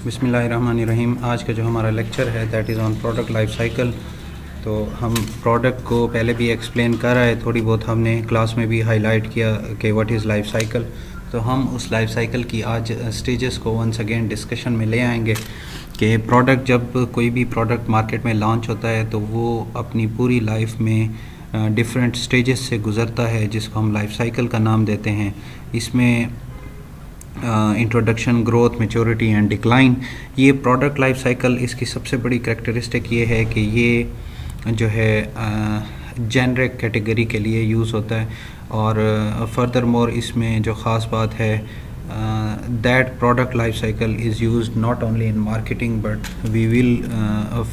बिस्मिल्लाहिर्रहमानिर्रहीम। आज का जो हमारा लेक्चर है that is on product life cycle. तो हम प्रोडक्ट को पहले भी एक्सप्लेन कर रहे हैं, थोड़ी बहुत हमने क्लास में भी हाईलाइट किया कि व्हाट इज़ लाइफ साइकिल। तो हम उस लाइफ साइकिल की आज स्टेजेस को वंस अगेन डिस्कशन में ले आएंगे कि प्रोडक्ट, जब कोई भी प्रोडक्ट मार्केट में लॉन्च होता है तो वो अपनी पूरी लाइफ में डिफरेंट स्टेजेस से गुज़रता है, जिसको हम लाइफ साइकिल का नाम देते हैं। इसमें introduction, growth, maturity and decline, ये प्रोडक्ट लाइफ साइकिल, इसकी सबसे बड़ी करैक्टरिस्टिक ये है कि ये जो है जेनरिक कैटेगरी के लिए यूज़ होता है। और फर्दर मोर इसमें जो ख़ास बात है that product life cycle is used not only in marketing but we will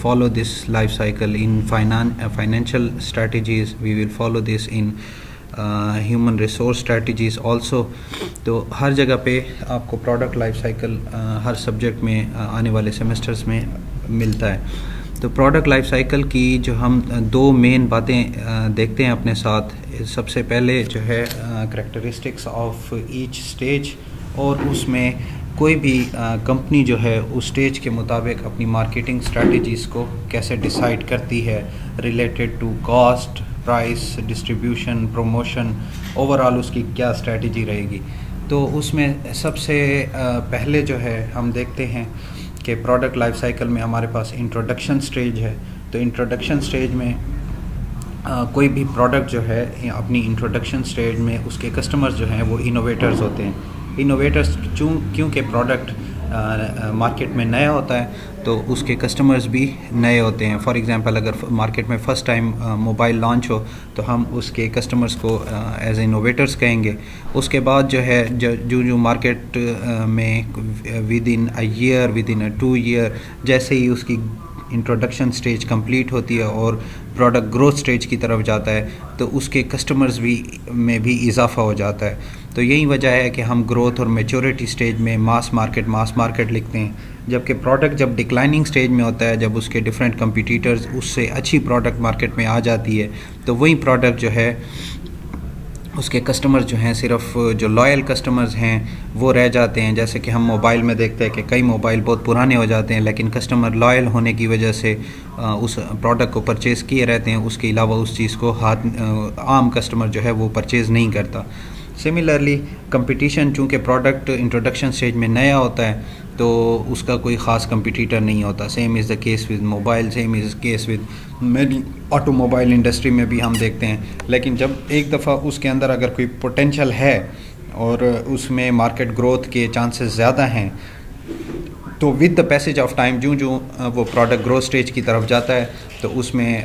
follow this life cycle in financial strategies, we will follow this in human resource strategies also. तो हर जगह पे आपको प्रोडक्ट लाइफ साइकिल हर subject में आने वाले semesters में मिलता है। तो प्रोडक्ट लाइफ साइकिल की जो हम दो मेन बातें देखते हैं अपने साथ, सबसे पहले जो है करैक्टरिस्टिक्स ऑफ ईच स्टेज, और उसमें कोई भी कंपनी जो है उस स्टेज के मुताबिक अपनी मार्केटिंग स्ट्रेटजीज़ को कैसे डिसाइड करती है related to cost, price, distribution, promotion, overall उसकी क्या स्ट्रेटजी रहेगी। तो उसमें सबसे पहले जो है हम देखते हैं कि प्रोडक्ट लाइफ साइकिल में हमारे पास इंट्रोडक्शन स्टेज है। तो इंट्रोडक्शन स्टेज में कोई भी प्रोडक्ट जो है अपनी इंट्रोडक्शन स्टेज में उसके कस्टमर्स जो हैं वो इनोवेटर्स होते हैं। इनोवेटर्स क्योंकि प्रोडक्ट मार्केट में नया होता है तो उसके कस्टमर्स भी नए होते हैं। फॉर एग्जांपल, अगर मार्केट में फ़र्स्ट टाइम मोबाइल लॉन्च हो तो हम उसके कस्टमर्स को एज इनोवेटर्स कहेंगे। उसके बाद जो है जो मार्केट में with in a year, with in a 2 year जैसे ही उसकी इंट्रोडक्शन स्टेज कंप्लीट होती है और प्रोडक्ट ग्रोथ स्टेज की तरफ जाता है तो उसके कस्टमर्स में भी इजाफा हो जाता है। तो यही वजह है कि हम ग्रोथ और मैच्योरिटी स्टेज में मास मार्केट लिखते हैं, जबकि प्रोडक्ट जब डिक्लाइनिंग स्टेज में होता है, जब उसके डिफरेंट कंपटीटर्स उससे अच्छी प्रोडक्ट मार्केट में आ जाती है, तो वही प्रोडक्ट जो है उसके कस्टमर्स जो हैं, सिर्फ जो लॉयल कस्टमर्स हैं वो रह जाते हैं। जैसे कि हम मोबाइल में देखते हैं कि कई मोबाइल बहुत पुराने हो जाते हैं लेकिन कस्टमर लॉयल होने की वजह से उस प्रोडक्ट को परचेज़ किए रहते हैं, उसके अलावा उस चीज़ को आम कस्टमर जो है वो परचेज़ नहीं करता। सिमिलरली कंपटीशन, चूँकि प्रोडक्ट इंट्रोडक्शन स्टेज में नया होता है तो उसका कोई ख़ास कंपटीटर नहीं होता। Same is the case with mobile, same is the case with many automobile industry में भी हम देखते हैं। लेकिन जब एक दफ़ा उसके अंदर अगर कोई पोटेंशियल है और उसमें मार्केट ग्रोथ के चांसेस ज़्यादा हैं तो with the passage of time जो वो प्रोडक्ट ग्रोथ स्टेज की तरफ जाता है तो उसमें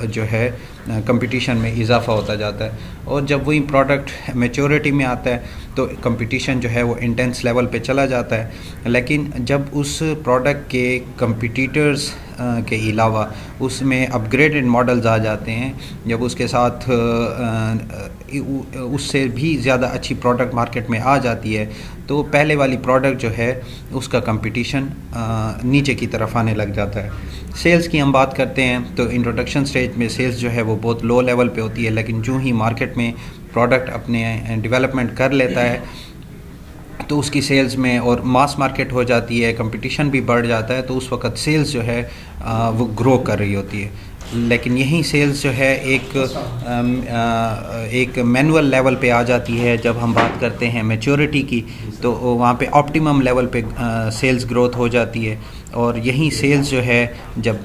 जो है कंपटीशन में इजाफा होता जाता है। और जब वही प्रोडक्ट मैच्योरिटी में आता है तो कंपटीशन जो है वो इंटेंस लेवल पे चला जाता है। लेकिन जब उस प्रोडक्ट के कंपटीटर्स के अलावा उसमें अपग्रेडेड मॉडल्स आ जाते हैं, जब उसके साथ उससे भी ज़्यादा अच्छी प्रोडक्ट मार्केट में आ जाती है तो पहले वाली प्रोडक्ट जो है उसका कंपटीशन नीचे की तरफ आने लग जाता है। सेल्स की हम बात करते हैं तो इंट्रोडक्शन स्टेज में सेल्स जो है वो बहुत लो लेवल पे होती है, लेकिन जो ही मार्केट में प्रोडक्ट अपने डेवलपमेंट कर लेता है तो उसकी सेल्स में और मास मार्केट हो जाती है, कंपटीशन भी बढ़ जाता है, तो उस वक्त सेल्स जो है वो ग्रो कर रही होती है। लेकिन यही सेल्स जो है एक मैनुअल लेवल पे आ जाती है। जब हम बात करते हैं मैच्योरिटी की तो वहाँ पे ऑप्टिमम लेवल पे सेल्स ग्रोथ हो जाती है। और यही सेल्स जो है जब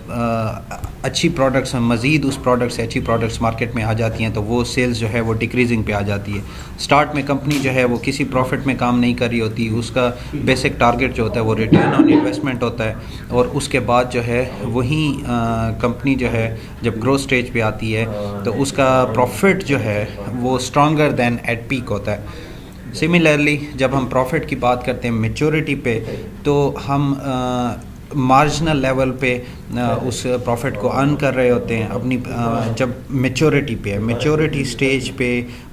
अच्छी प्रोडक्ट्स, मज़ीद उस प्रोडक्ट से अच्छी प्रोडक्ट्स मार्केट में आ जाती हैं तो वो सेल्स जो है वो डिक्रीजिंग पे आ जाती है। स्टार्ट में कंपनी जो है वो किसी प्रॉफिट में काम नहीं कर रही होती, उसका बेसिक टारगेट जो होता है वो रिटर्न ऑन इन्वेस्टमेंट होता है। और उसके बाद जो है वही कंपनी जो है जब ग्रोथ स्टेज पे आती है तो उसका प्रॉफिट जो है वो स्ट्रॉन्गर दैन एट पीक होता है। सिमिलरली जब हम प्रॉफिट की बात करते हैं मैच्योरिटी पे तो हम मार्जिनल लेवल पे उस प्रॉफिट को अर्न कर रहे होते हैं अपनी जब मैच्योरिटी पे है। मैच्योरिटी स्टेज पे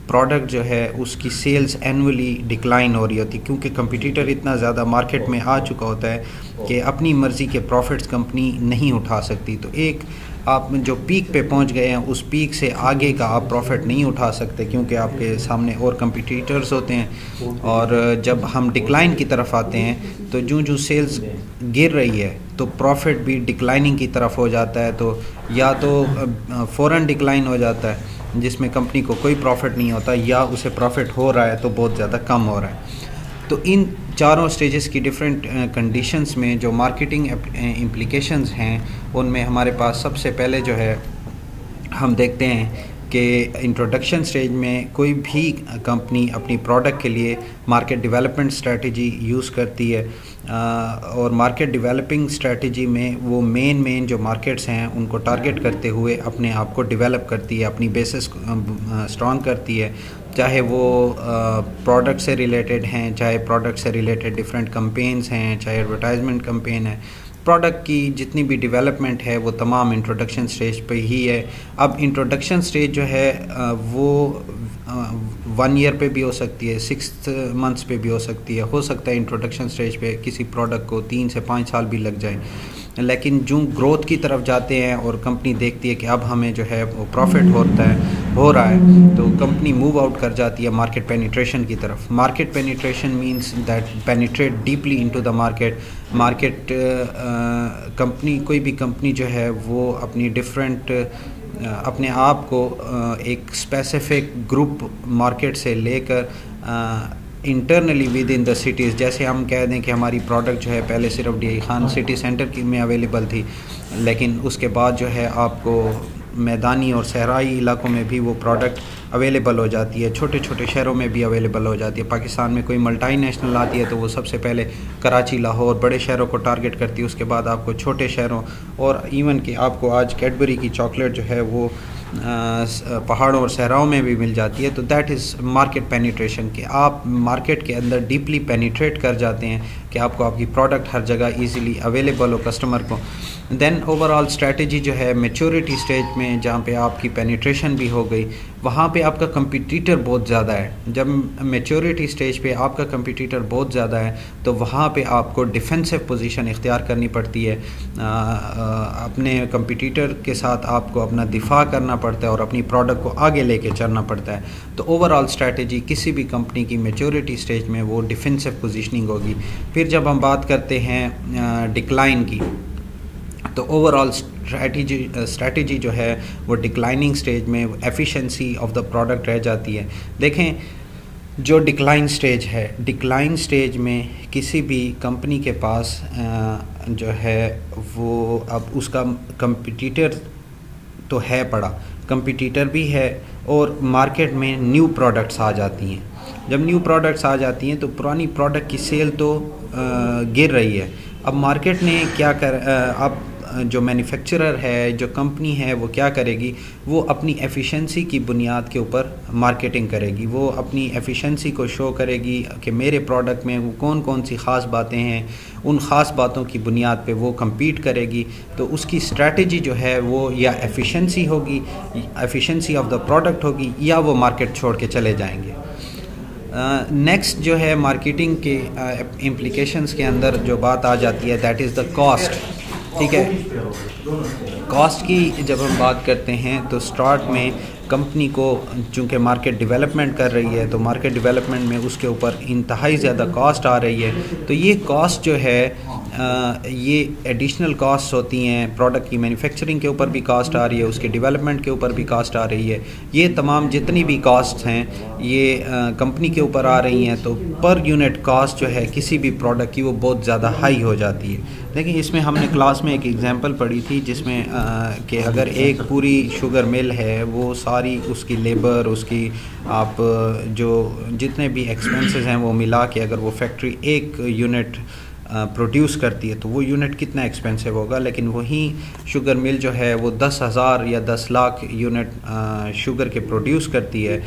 प्रोडक्ट जो है उसकी सेल्स एनुअली डिक्लाइन हो रही होती, क्योंकि कंपटीटर इतना ज़्यादा मार्केट में आ चुका होता है कि अपनी मर्ज़ी के प्रॉफिट्स कंपनी नहीं उठा सकती। तो एक आप जो पीक पे पहुंच गए हैं, उस पीक से आगे का आप प्रॉफिट नहीं उठा सकते, क्योंकि आपके सामने और कंपटीटर्स होते हैं। और जब हम डिक्लाइन की तरफ आते हैं तो जो सेल्स गिर रही है तो प्रॉफिट भी डिक्लाइनिंग की तरफ हो जाता है। तो या तो फ़ौरन डिक्लाइन हो जाता है जिसमें कंपनी को कोई प्रॉफिट नहीं होता, या उसे प्रॉफिट हो रहा है तो बहुत ज़्यादा कम हो रहा है। तो इन चारों स्टेजेस की डिफरेंट कंडीशंस में जो मार्केटिंग इम्प्लिकेशंस हैं, उनमें हमारे पास सबसे पहले जो है हम देखते हैं कि इंट्रोडक्शन स्टेज में कोई भी कंपनी अपनी प्रोडक्ट के लिए मार्केट डेवलपमेंट स्ट्रेटजी यूज़ करती है। और मार्केट डेवलपिंग स्ट्रेटजी में वो मेन जो मार्केट्स हैं उनको टारगेट करते हुए अपने आप को डेवलप करती है, अपनी बेसिस स्ट्रॉन्ग करती है, चाहे वो प्रोडक्ट से रिलेटेड हैं, चाहे प्रोडक्ट से रिलेटेड डिफरेंट कैंपेन्स हैं, चाहे एडवर्टाइजमेंट कैंपेन है। प्रोडक्ट की जितनी भी डेवलपमेंट है वो तमाम इंट्रोडक्शन स्टेज पे ही है। अब इंट्रोडक्शन स्टेज जो है वो 1 ईयर पे भी हो सकती है, 6 मंथ्स पे भी हो सकती है। हो सकता है इंट्रोडक्शन स्टेज पे किसी प्रोडक्ट को 3 से 5 साल भी लग जाए, लेकिन जो ग्रोथ की तरफ जाते हैं और कंपनी देखती है कि अब हमें जो है वो प्रॉफिट हो रहा है, तो कंपनी मूव आउट कर जाती है मार्केट पेनिट्रेशन की तरफ। Market penetration means that penetrate deeply into the market. Company कोई भी कंपनी जो है वो अपनी डिफरेंट अपने आप को एक स्पेसिफिक ग्रुप मार्केट से लेकर internally with in the cities, जैसे हम कह दें कि हमारी प्रोडक्ट जो है पहले सिर्फ डी खान सिटी सेंटर की में अवेलेबल थी, लेकिन उसके बाद जो है आपको मैदानी और सहराई इलाकों में भी वो प्रोडक्ट अवेलेबल हो जाती है, छोटे छोटे शहरों में भी अवेलेबल हो जाती है। पाकिस्तान में कोई मल्टीनेशनल आती है तो वो सबसे पहले कराची, लाहौर, बड़े शहरों को टारगेट करती है, उसके बाद आपको छोटे शहरों और इवन कि आपको आज कैडबरी की चॉकलेट जो है वो पहाड़ों और सहराओं में भी मिल जाती है। तो दैट इज़ मार्केट पेनिट्रेशन, कि आप मार्केट के अंदर डीपली पेनिट्रेट कर जाते हैं कि आपको आपकी प्रोडक्ट हर जगह इजीली अवेलेबल हो कस्टमर को। देन ओवरऑल स्ट्रेटजी जो है मैच्योरिटी स्टेज में, जहाँ पे आपकी पेनिट्रेशन भी हो गई, वहाँ पे आपका कंपटीटर बहुत ज़्यादा है। जब मैच्योरिटी स्टेज पे आपका कंपटीटर बहुत ज़्यादा है तो वहाँ पे आपको डिफेंसिव पोजीशन इख्तियार करनी पड़ती है। अपने कंपटीटर के साथ आपको अपना दिफा करना पड़ता है और अपनी प्रोडक्ट को आगे लेके चलना पड़ता है। तो ओवरऑल स्ट्रेटजी किसी भी कंपनी की मैच्योरिटी स्टेज में वो डिफेंसिव पोजीशनिंग होगी। फिर जब हम बात करते हैं डिक्लाइन की, तो ओवरऑल स्ट्रैटेजी जो है वो डिक्लाइनिंग स्टेज में एफिशिएंसी ऑफ द प्रोडक्ट रह जाती है। देखें, जो डिक्लाइन स्टेज है, डिक्लाइन स्टेज में किसी भी कंपनी के पास जो है वो अब उसका कंपटीटर तो है पड़ा, कंपटीटर भी है और मार्केट में न्यू प्रोडक्ट्स आ जाती हैं। जब न्यू प्रोडक्ट्स आ जाती हैं तो पुरानी प्रोडक्ट की सेल तो गिर रही है। अब मार्केट ने क्या अब जो मैन्युफैक्चरर है, जो कंपनी है, वो क्या करेगी, वो अपनी एफिशिएंसी की बुनियाद के ऊपर मार्केटिंग करेगी। वो अपनी एफिशिएंसी को शो करेगी कि मेरे प्रोडक्ट में वो कौन कौन सी ख़ास बातें हैं, उन ख़ास बातों की बुनियाद पे वो कम्पीट करेगी। तो उसकी स्ट्रैटेजी जो है वो या एफिशिएंसी होगी, एफिशिएंसी ऑफ द प्रोडक्ट होगी, या वो मार्केट छोड़ के चले जाएंगे। नेक्स्ट जो है मार्केटिंग के इम्प्लिकेशंस के अंदर जो बात आ जाती है, दैट इज़ द कॉस्ट। ठीक है, कॉस्ट की जब हम बात करते हैं तो स्टार्ट में कंपनी को चूँकि मार्केट डेवलपमेंट कर रही है, तो मार्केट डेवलपमेंट में उसके ऊपर इंतहाई ज़्यादा कॉस्ट आ रही है। तो ये कॉस्ट जो है ये एडिशनल कॉस्ट होती हैं। प्रोडक्ट की मैन्युफैक्चरिंग के ऊपर भी कॉस्ट आ रही है, उसके डेवलपमेंट के ऊपर भी कॉस्ट आ रही है। ये तमाम जितनी भी कॉस्ट हैं ये कंपनी के ऊपर आ रही हैं। तो पर यूनिट कॉस्ट जो है किसी भी प्रोडक्ट की वो बहुत ज़्यादा हाई हो जाती है। देखिए, इसमें हमने क्लास में एक एग्जांपल पढ़ी थी जिसमें कि अगर एक पूरी शुगर मिल है, वो सारी उसकी लेबर, उसकी आप जो जितने भी एक्सपेंसेस हैं वो मिला के अगर वो फैक्ट्री एक यूनिट प्रोड्यूस करती है तो वो यूनिट कितना एक्सपेंसिव होगा। लेकिन वही शुगर मिल जो है वो 10,000 या 10 लाख यूनिट शुगर के प्रोड्यूस करती है,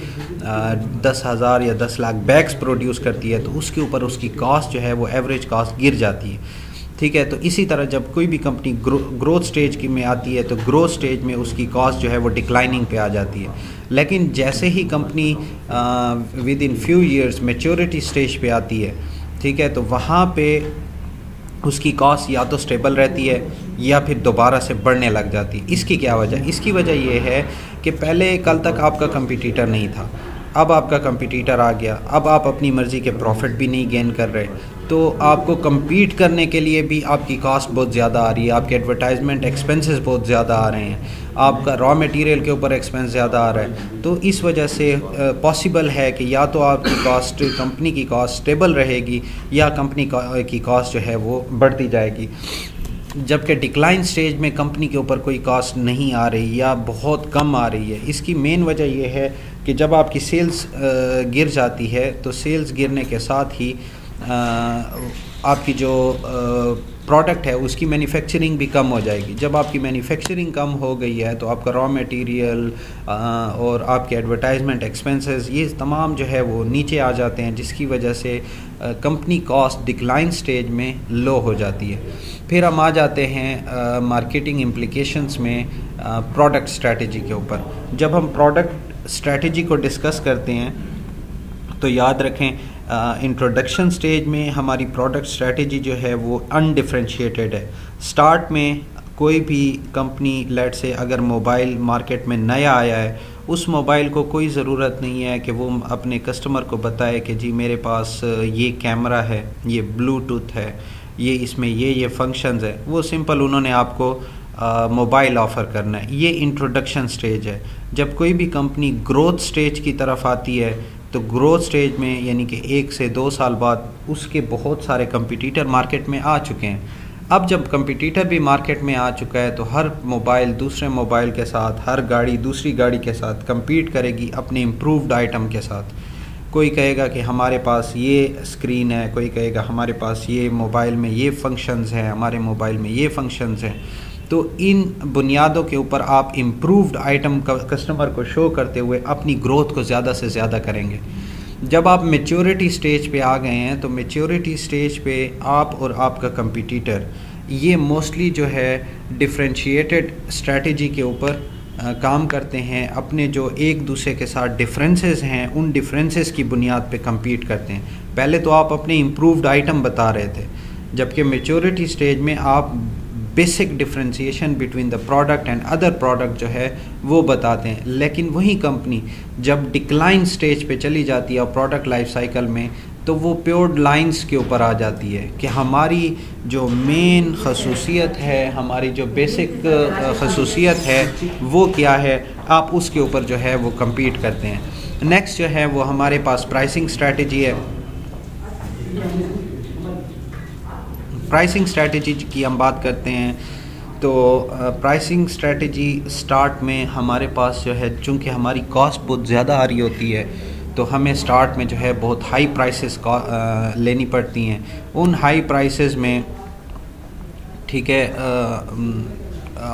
10,000 या 10 लाख बैग्स प्रोड्यूस करती है, तो उसके ऊपर उसकी कॉस्ट जो है वो एवरेज कॉस्ट गिर जाती है। ठीक है। तो इसी तरह जब कोई भी कंपनी ग्रोथ स्टेज की में आती है तो ग्रोथ स्टेज में उसकी कॉस्ट जो है वो डिक्लाइनिंग पे आ जाती है। लेकिन जैसे ही company within few years maturity stage पे आती है, ठीक है, तो वहाँ पे उसकी कॉस्ट या तो स्टेबल रहती है या फिर दोबारा से बढ़ने लग जाती है। इसकी क्या वजह? इसकी वजह ये है कि पहले कल तक आपका कंपटीटर नहीं था, अब आपका कंपटीटर आ गया, अब आप अपनी मर्ज़ी के प्रॉफिट भी नहीं गेन कर रहे, तो आपको compete करने के लिए भी आपकी कॉस्ट बहुत ज़्यादा आ रही है, आपके एडवर्टाइजमेंट एक्सपेंसेस बहुत ज़्यादा आ रहे हैं, आपका रॉ मटेरियल के ऊपर एक्सपेंस ज़्यादा आ रहा है। तो इस वजह से पॉसिबल है कि या तो आपकी कॉस्ट, कंपनी की कॉस्ट स्टेबल रहेगी या कंपनी की कॉस्ट जो है वो बढ़ती जाएगी। जबकि डिक्लाइन स्टेज में कंपनी के ऊपर कोई कॉस्ट नहीं आ रही या बहुत कम आ रही है। इसकी मेन वजह यह है कि जब आपकी सेल्स गिर जाती है तो सेल्स गिरने के साथ ही आपकी जो प्रोडक्ट है उसकी मैन्युफैक्चरिंग भी कम हो जाएगी। जब आपकी मैन्युफैक्चरिंग कम हो गई है तो आपका रॉ मटेरियल और आपके एडवर्टाइजमेंट एक्सपेंसेस ये तमाम जो है वो नीचे आ जाते हैं, जिसकी वजह से कंपनी कॉस्ट डिक्लाइन स्टेज में लो हो जाती है। फिर हम आ जाते हैं मार्केटिंग इम्प्लिकेशंस में प्रोडक्ट स्ट्रैटेजी के ऊपर। जब हम प्रोडक्ट स्ट्रैटेजी को डिस्कस करते हैं तो याद रखें इंट्रोडक्शन स्टेज में हमारी प्रोडक्ट स्ट्रैटेजी जो है वो अनडिफरेंशिएटेड है। स्टार्ट में कोई भी कंपनी लेट से अगर मोबाइल मार्केट में नया आया है, उस मोबाइल को कोई ज़रूरत नहीं है कि वो अपने कस्टमर को बताए कि जी मेरे पास ये कैमरा है, ये ब्लूटूथ है, ये इसमें ये फंक्शंस है। वो सिंपल उन्होंने आपको मोबाइल ऑफ़र करना है। ये इंट्रोडक्शन स्टेज है। जब कोई भी कंपनी ग्रोथ स्टेज की तरफ आती है तो ग्रोथ स्टेज में यानी कि 1 से 2 साल बाद उसके बहुत सारे कंपटीटर मार्केट में आ चुके हैं। अब जब कंपटीटर भी मार्केट में आ चुका है तो हर मोबाइल दूसरे मोबाइल के साथ, हर गाड़ी दूसरी गाड़ी के साथ compete करेगी अपने इम्प्रूव्ड आइटम के साथ। कोई कहेगा कि हमारे पास ये स्क्रीन है, कोई कहेगा हमारे पास ये मोबाइल में ये फंक्शंस हैं, हमारे मोबाइल में ये फंक्शंस हैं। तो इन बुनियादों के ऊपर आप इम्प्रूव्ड आइटम कस्टमर को शो करते हुए अपनी ग्रोथ को ज़्यादा से ज़्यादा करेंगे। जब आप मैच्योरिटी स्टेज पे आ गए हैं तो मैच्योरिटी स्टेज पे आप और आपका कंपटीटर ये मोस्टली जो है डिफरेंशिएटेड स्ट्रैटेजी के ऊपर काम करते हैं। अपने जो एक दूसरे के साथ डिफरेंसेस हैं उन डिफरेंसेस की बुनियाद पे compete करते हैं। पहले तो आप अपने इम्प्रूव्ड आइटम बता रहे थे, जबकि मैच्योरिटी स्टेज में आप basic differentiation between the product and other product जो है वो बताते हैं। लेकिन वही कंपनी जब डिक्लाइन स्टेज पे चली जाती है और प्रोडक्ट लाइफ साइकिल में, तो वो प्योर लाइंस के ऊपर आ जाती है कि हमारी जो मेन खसूसियत है, हमारी जो बेसिक खसूसियत है वो क्या है, आप उसके ऊपर जो है वो compete करते हैं। नेक्स्ट जो है वो हमारे पास प्राइसिंग स्ट्रैटेजी है। प्राइसिंग स्ट्रैटेजी की हम बात करते हैं तो प्राइसिंग स्ट्रैटेजी स्टार्ट में हमारे पास जो है, चूँकि हमारी कॉस्ट बहुत ज़्यादा आ रही होती है तो हमें स्टार्ट में जो है बहुत हाई प्राइसेस लेनी पड़ती हैं। उन हाई प्राइसेस में ठीक है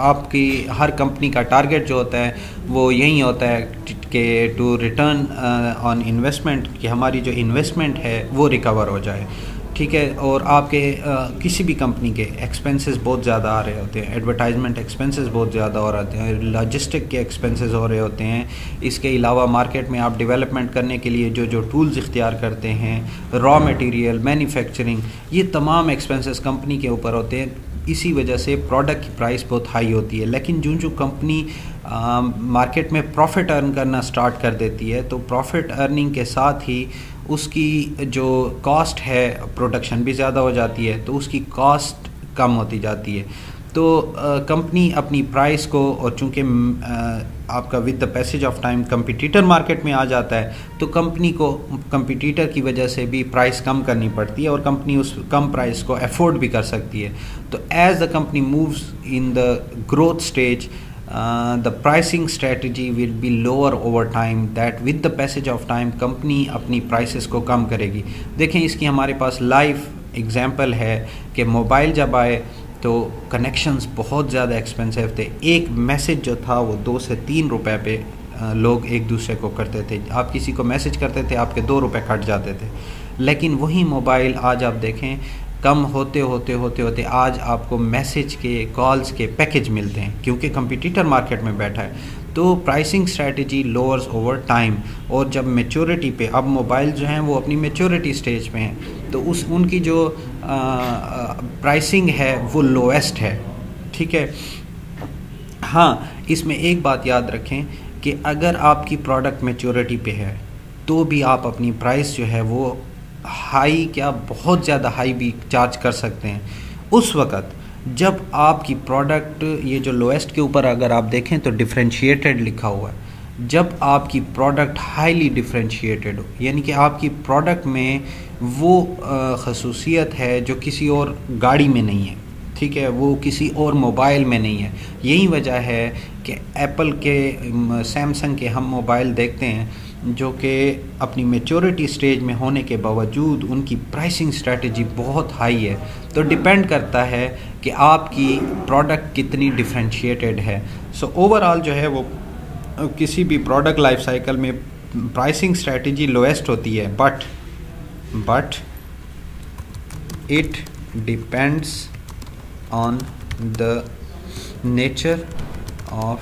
आपकी हर कंपनी का टारगेट जो होता है वो यही होता है कि टू रिटर्न ऑन इन्वेस्टमेंट, कि हमारी जो इन्वेस्टमेंट है वो रिकवर हो जाए। ठीक है। और आपके किसी भी कंपनी के एक्सपेंसेस बहुत ज़्यादा आ रहे होते हैं, एडवर्टाइजमेंट एक्सपेंसेस बहुत ज़्यादा हो रहे हैं, लॉजिस्टिक के एक्सपेंसेस हो रहे होते हैं। इसके अलावा मार्केट में आप डेवलपमेंट करने के लिए जो टूल्स इख्तियार करते हैं, रॉ मटेरियल, मैन्युफैक्चरिंग, ये तमाम एक्सपेंसेस कंपनी के ऊपर होते हैं। इसी वजह से प्रोडक्ट की प्राइस बहुत हाई होती है। लेकिन जो कंपनी मार्केट में प्रॉफिट अर्न करना स्टार्ट कर देती है तो प्रॉफिट अर्निंग के साथ ही उसकी जो कॉस्ट है प्रोडक्शन भी ज़्यादा हो जाती है, तो उसकी कॉस्ट कम होती जाती है। तो कंपनी अपनी प्राइस को, और चूँकि आपका with the passage of time competitor market में आ जाता है तो कंपनी को कंपटीटर की वजह से भी प्राइस कम करनी पड़ती है और कंपनी उस कम प्राइस को अफोर्ड भी कर सकती है। तो as the company moves in the growth stage the pricing strategy will be lower over time, that with the passage of time company अपनी prices को कम करेगी। देखें इसकी हमारे पास लाइव एग्जांपल है कि मोबाइल जब आए तो कनेक्शंस बहुत ज़्यादा एक्सपेंसिव थे। एक मैसेज जो था वो 2 से 3 रुपए पे लोग एक दूसरे को करते थे। आप किसी को मैसेज करते थे, आपके 2 रुपए कट जाते थे। लेकिन वही मोबाइल आज आप देखें कम होते होते आज आपको मैसेज के, कॉल्स के पैकेज मिलते हैं, क्योंकि कंपटीटर मार्केट में बैठा है। तो pricing strategy lowers over time, और जब मैच्योरिटी पे, अब मोबाइल जो हैं वो अपनी मैच्योरिटी स्टेज पे हैं, तो उनकी जो प्राइसिंग है वो लोएस्ट है, ठीक है। हाँ, इसमें एक बात याद रखें कि अगर आपकी प्रोडक्ट मैच्योरिटी पे है तो भी आप अपनी प्राइस जो है वो हाई, क्या बहुत ज़्यादा हाई भी चार्ज कर सकते हैं। उस वक़्त जब आपकी प्रोडक्ट, ये जो लोएस्ट के ऊपर अगर आप देखें तो डिफरेंशिएटेड लिखा हुआ है, जब आपकी प्रोडक्ट हाईली डिफरेंशिएटेड हो, यानी कि आपकी प्रोडक्ट में वो खसूसियत है जो किसी और गाड़ी में नहीं है, ठीक है, वो किसी और मोबाइल में नहीं है। यही वजह है कि एप्पल के, सैमसंग के हम मोबाइल देखते हैं जो कि अपनी मैच्योरिटी स्टेज में होने के बावजूद उनकी प्राइसिंग स्ट्रेटजी बहुत हाई है। तो डिपेंड करता है कि आपकी प्रोडक्ट कितनी डिफरेंशिएटेड है। सो ओवरऑल जो है वो किसी भी प्रोडक्ट लाइफ साइकिल में प्राइसिंग स्ट्रेटजी लोएस्ट होती है, but it depends on the nature of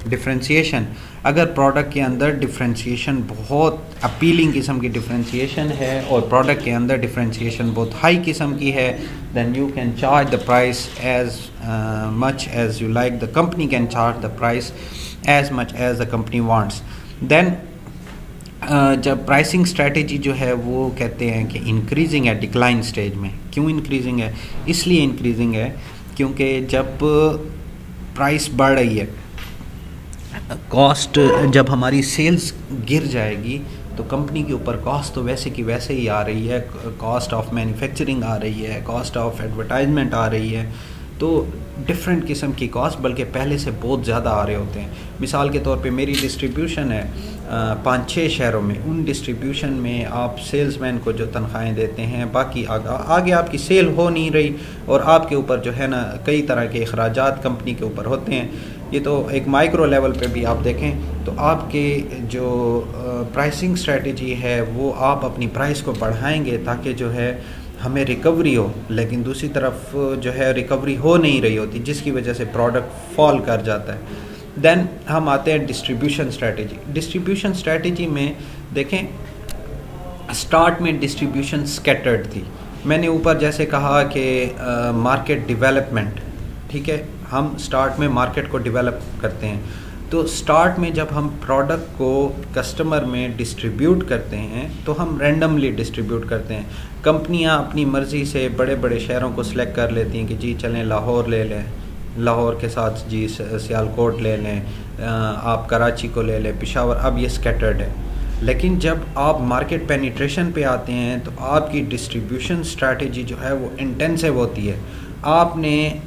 differentiation. अगर प्रोडक्ट के अंदर डिफरेंशिएशन, बहुत अपीलिंग किस्म की डिफरेंशिएशन है और प्रोडक्ट के अंदर डिफरेंशिएशन बहुत हाई किस्म की है, then you can charge the price as much as you like. The company can charge the price as much as the company wants. Then जब प्राइसिंग स्ट्रेटजी जो है वो कहते हैं कि इंक्रीजिंग है डिक्लाइन स्टेज में। क्यों इंक्रीजिंग है? इसलिए इंक्रीजिंग है क्योंकि जब प्राइस बढ़ रही है, कॉस्ट, जब हमारी सेल्स गिर जाएगी तो कंपनी के ऊपर कॉस्ट तो वैसे की वैसे ही आ रही है, कॉस्ट ऑफ मैन्युफैक्चरिंग आ रही है, कॉस्ट ऑफ एडवर्टाइजमेंट आ रही है, तो डिफरेंट किस्म की कॉस्ट बल्कि पहले से बहुत ज़्यादा आ रहे होते हैं। मिसाल के तौर पे मेरी डिस्ट्रीब्यूशन है 5-6 शहरों में, उन डिस्ट्रीब्यूशन में आप सेल्समैन को जो तनख्वाहें देते हैं, बाकी आगे आपकी सेल हो नहीं रही और आपके ऊपर जो है ना कई तरह के अखराजात कंपनी के ऊपर होते हैं। ये तो एक माइक्रो लेवल पे भी आप देखें तो आपके जो प्राइसिंग स्ट्रेटजी है वो आप अपनी प्राइस को बढ़ाएंगे ताकि जो है हमें रिकवरी हो, लेकिन दूसरी तरफ जो है रिकवरी हो नहीं रही होती जिसकी वजह से प्रोडक्ट फॉल कर जाता है। देन हम आते हैं डिस्ट्रीब्यूशन स्ट्रेटजी। डिस्ट्रीब्यूशन स्ट्रेटजी में देखें, स्टार्ट में डिस्ट्रीब्यूशन स्कैटर्ड थी। मैंने ऊपर जैसे कहा कि मार्केट डेवलपमेंट, ठीक है, हम स्टार्ट में मार्केट को डेवलप करते हैं, तो स्टार्ट में जब हम प्रोडक्ट को कस्टमर में डिस्ट्रीब्यूट करते हैं तो हम रैंडमली डिस्ट्रीब्यूट करते हैं। कंपनियां अपनी मर्ज़ी से बड़े बड़े शहरों को सिलेक्ट कर लेती हैं कि जी चलें लाहौर ले लें, लाहौर के साथ जी सियालकोट ले लें, आप कराची को ले लें, पेशावर। अब ये स्कैटर्ड है। लेकिन जब आप मार्केट पेनिट्रेशन पे आते हैं तो आपकी डिस्ट्रीब्यूशन स्ट्रैटेजी जो है वो इंटेंसिव होती है। आपने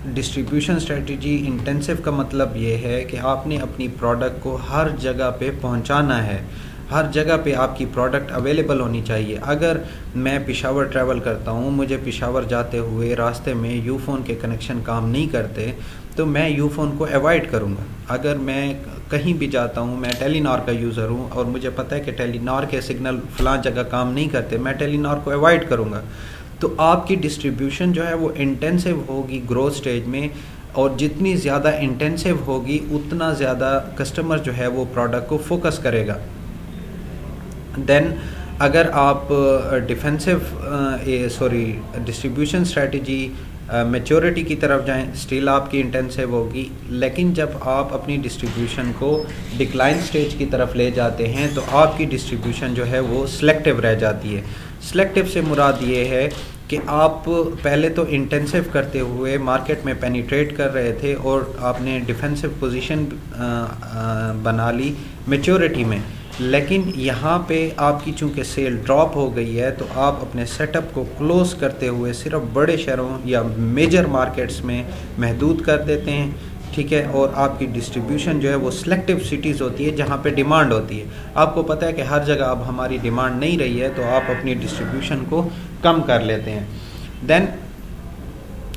डिस्ट्रीब्यूशन स्ट्रेटजी इंटेंसिव का मतलब ये है कि आपने अपनी प्रोडक्ट को हर जगह पे पहुंचाना है, हर जगह पे आपकी प्रोडक्ट अवेलेबल होनी चाहिए। अगर मैं पेशावर ट्रैवल करता हूँ, मुझे पेशावर जाते हुए रास्ते में यूफ़ोन के कनेक्शन काम नहीं करते तो मैं यूफ़ोन को अवॉइड करूँगा। अगर मैं कहीं भी जाता हूँ, मैं टेलीनॉर का यूज़र हूँ और मुझे पता है कि टेलीनॉर के सिग्नल फ़लाँ जगह काम नहीं करते, मैं टेलीनॉर को अवॉइड करूँगा। तो आपकी डिस्ट्रीब्यूशन जो है वो इंटेंसिव होगी ग्रोथ स्टेज में, और जितनी ज़्यादा इंटेंसिव होगी उतना ज़्यादा कस्टमर जो है वो प्रोडक्ट को फोकस करेगा। देन अगर आप डिस्ट्रीब्यूशन स्ट्रेटजी मैच्योरिटी की तरफ जाएं, स्टिल आपकी इंटेंसिव होगी। लेकिन जब आप अपनी डिस्ट्रीब्यूशन को डिक्लाइन स्टेज की तरफ ले जाते हैं तो आपकी डिस्ट्रीब्यूशन जो है वो सिलेक्टिव रह जाती है। सिलेक्टिव से मुराद ये है कि आप पहले तो इंटेंसिव करते हुए मार्केट में पेनिट्रेट कर रहे थे और आपने डिफेंसिव पोजीशन बना ली मैच्योरिटी में, लेकिन यहाँ पे आपकी चूँकि सेल ड्रॉप हो गई है तो आप अपने सेटअप को क्लोज करते हुए सिर्फ बड़े शहरों या मेजर मार्केट्स में महदूद कर देते हैं, ठीक है। और आपकी डिस्ट्रीब्यूशन जो है वो सिलेक्टिव सिटीज़ होती है जहाँ पे डिमांड होती है। आपको पता है कि हर जगह अब हमारी डिमांड नहीं रही है तो आप अपनी डिस्ट्रीब्यूशन को कम कर लेते हैं। देन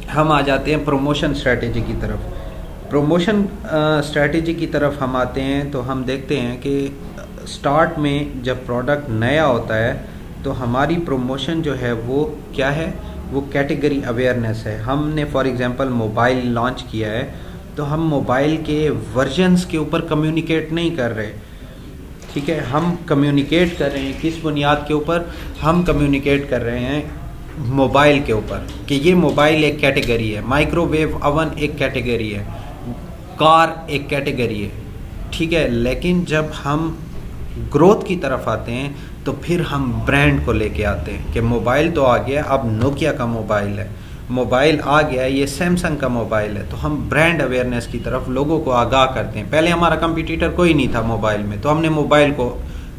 हम आ जाते हैं प्रमोशन स्ट्रेटजी की तरफ। प्रमोशन स्ट्रेटजी की तरफ हम आते हैं तो हम देखते हैं कि स्टार्ट में जब प्रोडक्ट नया होता है तो हमारी प्रमोशन जो है वो क्या है, वो कैटेगरी अवेयरनेस है। हमने फॉर एग्जांपल मोबाइल लॉन्च किया है, तो हम मोबाइल के वर्जन्स के ऊपर कम्युनिकेट नहीं कर रहे, ठीक है। हम कम्युनिकेट कर रहे हैं किस बुनियाद के ऊपर, हम कम्युनिकेट कर रहे हैं मोबाइल के ऊपर कि ये मोबाइल एक कैटेगरी है, माइक्रोवेव अवन एक कैटेगरी है, कार एक कैटेगरी है, ठीक है। लेकिन जब हम ग्रोथ की तरफ आते हैं तो फिर हम ब्रांड को लेके आते हैं कि मोबाइल तो आ गया, अब नोकिया का मोबाइल है, मोबाइल आ गया, ये सैमसंग का मोबाइल है, तो हम ब्रांड अवेयरनेस की तरफ लोगों को आगाह करते हैं। पहले हमारा कंपटीटर कोई नहीं था मोबाइल में, तो हमने मोबाइल को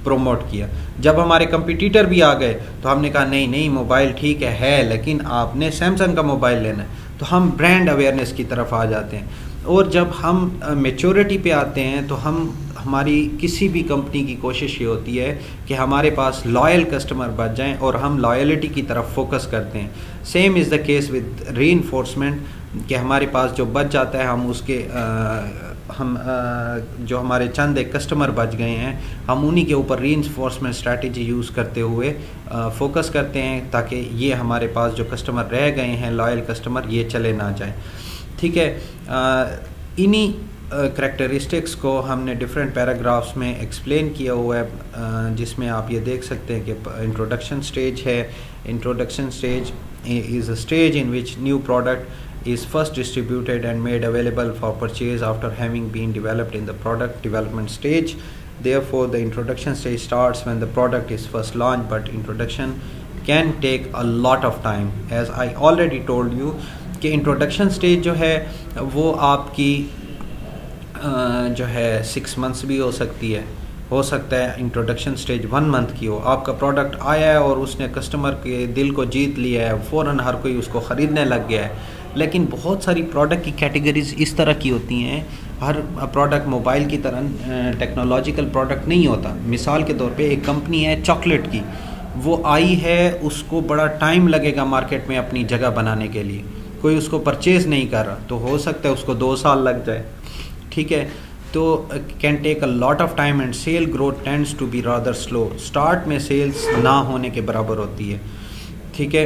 प्रोमोट किया। जब हमारे कंपटीटर भी आ गए तो हमने कहा नहीं नहीं मोबाइल ठीक है लेकिन आपने सैमसंग का मोबाइल लेना है, तो हम ब्रांड अवेयरनेस की तरफ आ जाते हैं। और जब हम मैच्योरिटी पे आते हैं तो हमारी किसी भी कंपनी की कोशिश ये होती है कि हमारे पास लॉयल कस्टमर बच जाएं और हम लॉयलिटी की तरफ फोकस करते हैं। Same is the case with reinforcement, कि हमारे पास जो बच जाता है हम उसके जो हमारे चंद एक कस्टमर बच गए हैं, हम उन्हीं के ऊपर रीइंफोर्समेंट स्ट्रैटेजी यूज़ करते हुए फोकस करते हैं ताकि ये हमारे पास जो कस्टमर रह गए हैं लॉयल कस्टमर, ये चले ना जाएं, ठीक है। इन्हीं करैक्टरिस्टिक्स को हमने डिफरेंट पैराग्राफ्स में एक्सप्लेन किया हुआ है, जिसमें आप ये देख सकते हैं कि इंट्रोडक्शन स्टेज है। Introduction stage is a stage in which new product is first distributed and made available for purchase after having been developed in the product development stage. Therefore, the introduction stage starts when the product is first launched, but introduction can take a lot of time. As I already told you कि introduction stage जो है वो आपकी जो है 6 months भी हो सकती है, हो सकता है इंट्रोडक्शन स्टेज 1 month की हो। आपका प्रोडक्ट आया है और उसने कस्टमर के दिल को जीत लिया है, फ़ौरन हर कोई उसको ख़रीदने लग गया है। लेकिन बहुत सारी प्रोडक्ट की कैटेगरीज इस तरह की होती हैं, हर प्रोडक्ट मोबाइल की तरह टेक्नोलॉजिकल प्रोडक्ट नहीं होता। मिसाल के तौर पे एक कंपनी है चॉकलेट की, वो आई है, उसको बड़ा टाइम लगेगा मार्केट में अपनी जगह बनाने के लिए, कोई उसको परचेज़ नहीं कर रहा, तो हो सकता है उसको 2 साल लग जाए, ठीक है। तो can take a lot of time and sell growth tends to be rather slow. Start में सेल्स ना होने के बराबर होती है, ठीक है।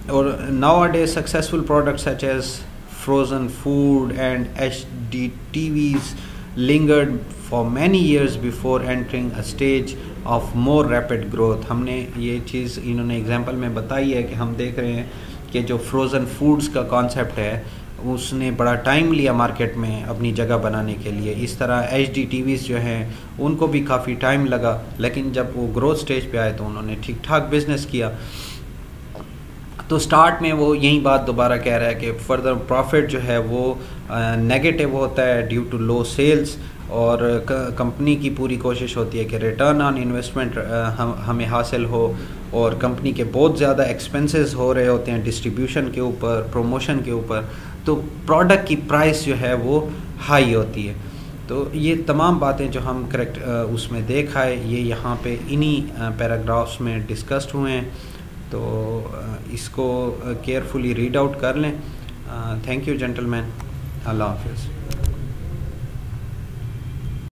और nowadays successful products such as frozen food and HD TVs lingered for many years before entering a stage of more rapid growth। हमने ये चीज़ इन्होंने एग्जांपल में बताई है कि हम देख रहे हैं कि जो फ्रोज़न फूड्स का कॉन्सेप्ट है उसने बड़ा टाइम लिया मार्केट में अपनी जगह बनाने के लिए। इस तरह HD TVs जो हैं उनको भी काफ़ी टाइम लगा, लेकिन जब वो ग्रोथ स्टेज पे आए तो उन्होंने ठीक ठाक बिजनेस किया। तो स्टार्ट में वो यही बात दोबारा कह रहा है कि फर्दर प्रॉफिट जो है वो नेगेटिव होता है ड्यू टू लो सेल्स, और कंपनी की पूरी कोशिश होती है कि रिटर्न ऑन इन्वेस्टमेंट हमें हासिल हो, और कंपनी के बहुत ज़्यादा एक्सपेंसेस हो रहे होते हैं डिस्ट्रीब्यूशन के ऊपर, प्रमोशन के ऊपर, तो प्रोडक्ट की प्राइस जो है वो हाई होती है। तो ये तमाम बातें जो हम करेक्ट उसमें देखा है ये यहाँ पे इन्हीं पैराग्राफ्स में डिस्कस्ड हुए हैं, तो इसको केयरफुली रीड आउट कर लें। थैंक यू जेंटलमैन, अल्लाह हाफिज़।